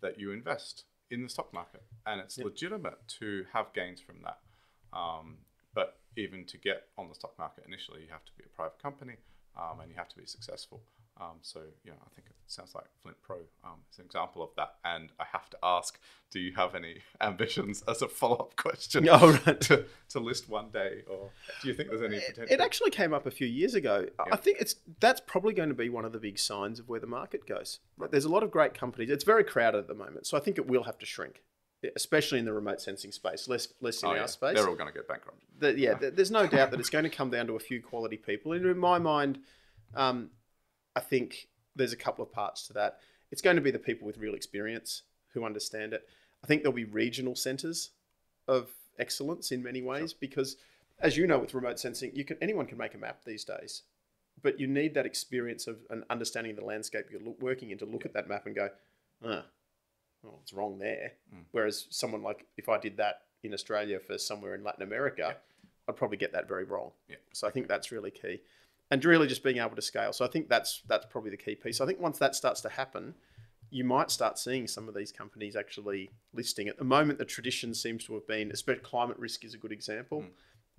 [SPEAKER 1] that you invest in the stock market, and it's legitimate to have gains from that. But even to get on the stock market initially, you have to be a private company, and you have to be successful. So, I think it sounds like FLINTpro is an example of that. And I have to ask, do you have any ambitions as a follow-up question to list one day? Or do you think there's any potential?
[SPEAKER 2] It actually came up a few years ago. Yeah. I think that's probably going to be one of the big signs of where the market goes. Right. There's a lot of great companies. It's very crowded at the moment. So I think it will have to shrink, especially in the remote sensing space, less in our space.
[SPEAKER 1] They're all going to get bankrupt.
[SPEAKER 2] There's no doubt that it's going to come down to a few quality people. And in my mind, I think there's a couple of parts to that. It's going to be the people with real experience who understand it. I think there'll be regional centres of excellence in many ways, because, as you know, with remote sensing, anyone can make a map these days, but you need that experience of an understanding of the landscape you're working in to look at that map and go, it's wrong there. Whereas someone like, if I did that in Australia for somewhere in Latin America, I'd probably get that very wrong. So I think that's really key. And really just being able to scale. So I think that's probably the key piece. I think once that starts to happen, you might start seeing some of these companies actually listing. At the moment, the tradition seems to have been, especially climate risk is a good example,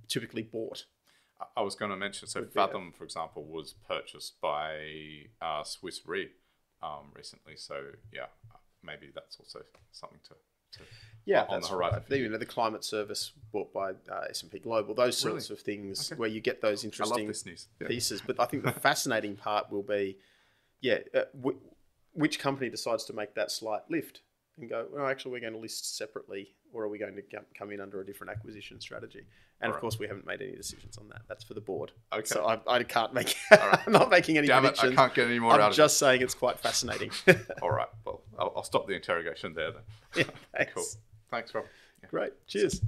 [SPEAKER 2] typically bought.
[SPEAKER 1] I was going to mention, so Fathom, for example, was purchased by Swiss Re recently. So maybe that's also something to on the horizon.
[SPEAKER 2] Right. The climate service bought by S&P Global, those sorts of things where you get those interesting pieces. But I think the fascinating part will be, which company decides to make that slight lift and go, well, actually, we're going to list separately, or are we going to come in under a different acquisition strategy? And of course, we haven't made any decisions on that. That's for the board. Okay. So I can't make, I'm not making any predictions.
[SPEAKER 1] I can't get any more out of it.
[SPEAKER 2] I'm just saying it's quite fascinating.
[SPEAKER 1] All right. Well, I'll stop the interrogation there then.
[SPEAKER 2] Thanks.
[SPEAKER 1] Cool. Thanks, Rob.
[SPEAKER 2] Great. Cheers.